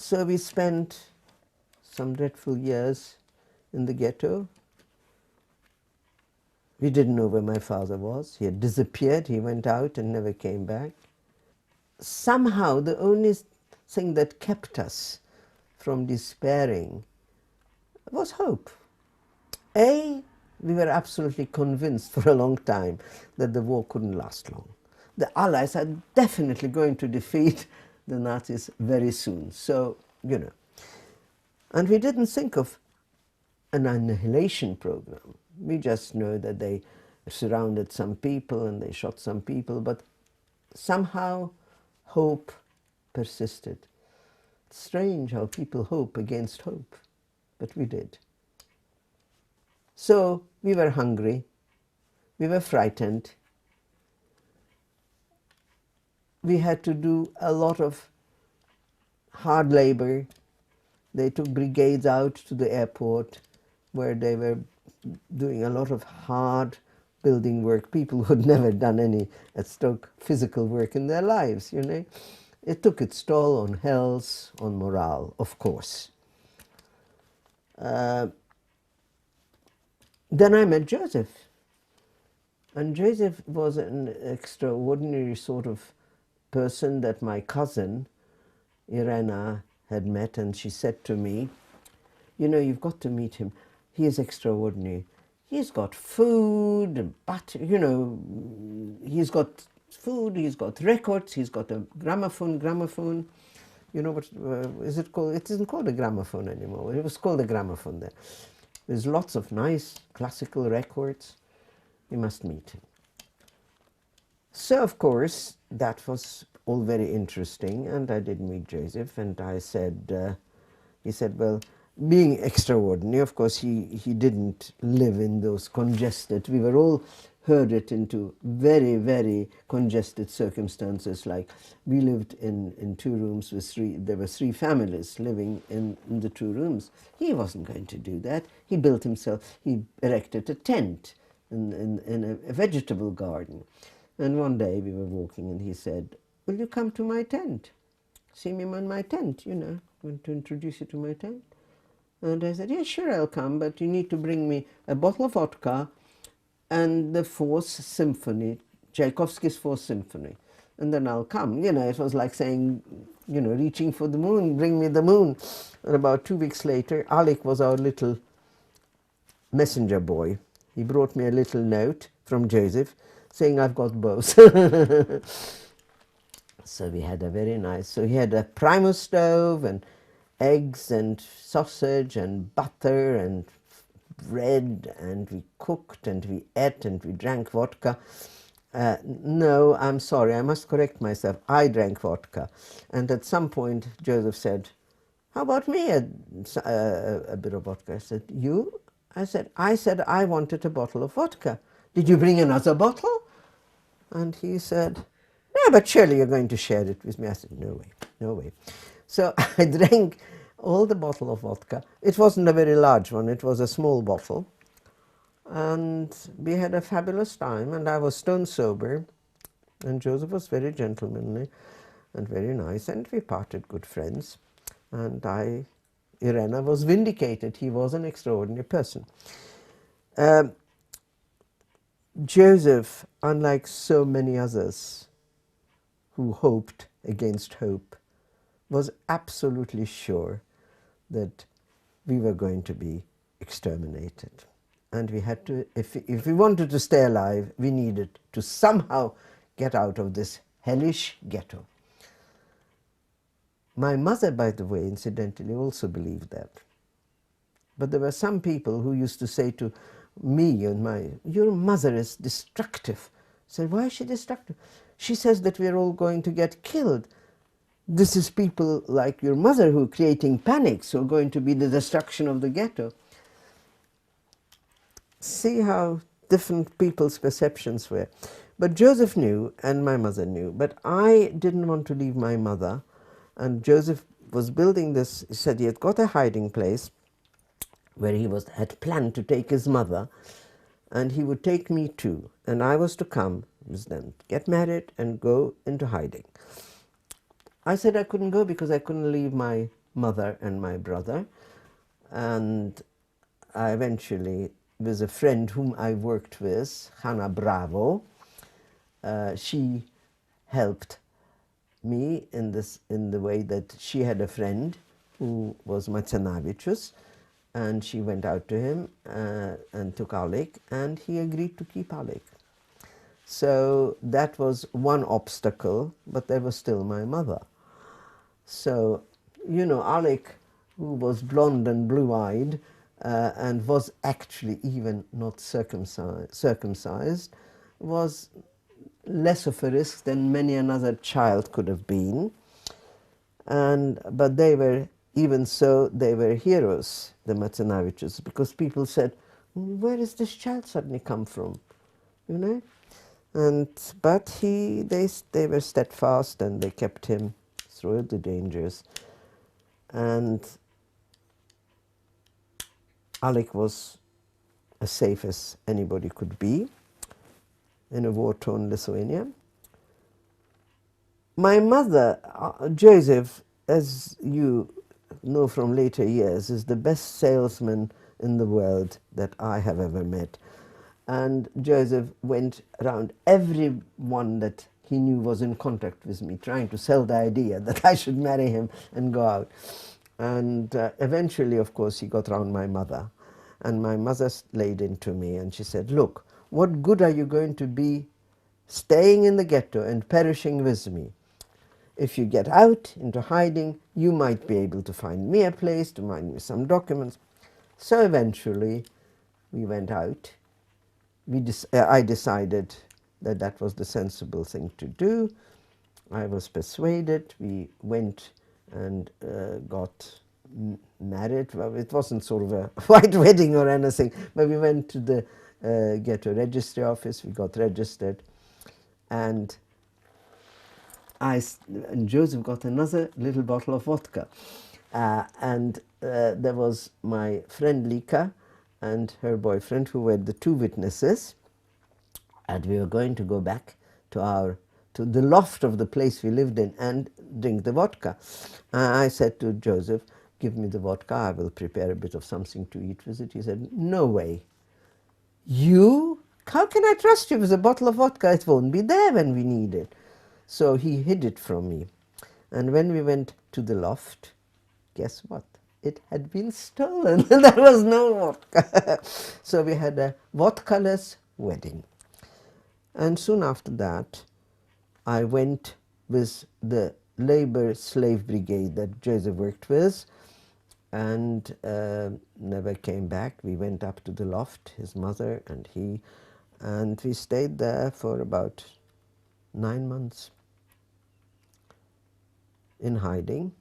So we spent some dreadful years in the ghetto. We didn't know where my father was. He had disappeared. He went out and never came back. Somehow the only thing that kept us from despairing was hope. We were absolutely convinced for a long time that the war couldn't last long. The Allies are definitely going to defeat the Nazis very soon. So, you know. And we didn't think of an annihilation program. We just know that they surrounded some people and they shot some people, but somehow hope persisted. It's strange how people hope against hope, but we did. So we were hungry, we were frightened, we had to do a lot of hard labor. They took brigades out to the airport where they were doing a lot of hard building work. People who had never done any physical work in their lives, you know. It took its toll on health, on morale, of course. Then I met Joseph. And Joseph was an extraordinary sort of person that my cousin, Irena, had met, and she said to me, you know, you've got to meet him. He is extraordinary. He's got food, but, you know, he's got food, he's got records, he's got a gramophone. You know what is it called? It isn't called a gramophone anymore. It was called a gramophone then. There's lots of nice classical records. You must meet him. So, of course, that was all very interesting, and I did meet Joseph, and I said, he said, well, being extraordinary, of course, he didn't live in those congested, we were all herded into very, very congested circumstances. Like we lived in 2 rooms with there were 3 families living in the 2 rooms. He wasn't going to do that. He built himself, he erected a tent in a vegetable garden. And one day we were walking and he said, will you come to my tent? See me in my tent, you know, I want to introduce you to my tent. And I said, yeah, sure, I'll come, but you need to bring me a bottle of vodka and the 4th Symphony, Tchaikovsky's 4th Symphony, and then I'll come. You know, it was like saying, you know, reaching for the moon, bring me the moon. And about 2 weeks later, Alec was our little messenger boy. He brought me a little note from Joseph saying, I've got both. So we had a very nice, so he had a primus stove and eggs and sausage and butter and bread, and we cooked and we ate and we drank vodka. No, I'm sorry, I must correct myself. I drank vodka. And at some point Joseph said, how about me, a bit of vodka? I said, you? I said, I wanted a bottle of vodka. Did you bring another bottle? And he said, no, but surely you're going to share it with me. I said, no way, no way. So I drank all the bottle of vodka. It wasn't a very large one, it was a small bottle. And we had a fabulous time, and I was stone sober, and Joseph was very gentlemanly and very nice, and we parted good friends. And Irena was vindicated. He was an extraordinary person. Joseph, unlike so many others who hoped against hope, was absolutely sure that we were going to be exterminated. And we had to, if we wanted to stay alive, we needed to somehow get out of this hellish ghetto. My mother, by the way, incidentally, also believed that. But there were some people who used to say to me and your mother is destructive. I said, why is she destructive? She says that we're all going to get killed. This is people like your mother who are creating panics, who are going to be the destruction of the ghetto. See how different people's perceptions were. But Joseph knew, and my mother knew, but I didn't want to leave my mother. And Joseph was building this, he said he had got a hiding place where he had planned to take his mother, and he would take me too, and I was to come with them, get married and go into hiding. I said I couldn't go because I couldn't leave my mother and my brother. And I eventually, with a friend whom I worked with, Hannah Bravo, she helped me in the way that she had a friend who was Macanavicius, and she went out to him and took Alec, and he agreed to keep Alec. So that was one obstacle, but there was still my mother. So, you know, Alec, who was blonde and blue-eyed and was actually even not circumcised, was less of a risk than many another child could have been. But they were, even so, they were heroes, the Macanavicius, because people said, where does this child suddenly come from? You know? But they were steadfast, and they kept him through the dangers. And Alec was as safe as anybody could be in a war-torn Lithuania. My mother, Joseph, as you know from later years, is the best salesman in the world that I have ever met. And Joseph went around everyone that he knew was in contact with me, trying to sell the idea that I should marry him and go out. And eventually, of course, he got round my mother. And my mother laid into me and she said, look, what good are you going to be staying in the ghetto and perishing with me? If you get out into hiding, you might be able to find me a place, to find me some documents. So eventually, we went out. I decided that that was the sensible thing to do. I was persuaded. We went and got married. Well, it wasn't sort of a white wedding or anything, but we went to the ghetto registry office. We got registered, and and Joseph got another little bottle of vodka. There was my friend Lika and her boyfriend, who were the two witnesses. And we were going to go back to the loft of the place we lived in and drink the vodka. I said to Joseph, give me the vodka, I will prepare a bit of something to eat with it. He said, no way. You? How can I trust you with a bottle of vodka? It won't be there when we need it. So he hid it from me. And when we went to the loft, guess what? It had been stolen. There was no vodka. So we had a vodka-less wedding. And soon after that, I went with the labor slave brigade that Joseph worked with, and never came back. We went up to the loft, his mother and he, and we stayed there for about 9 months in hiding.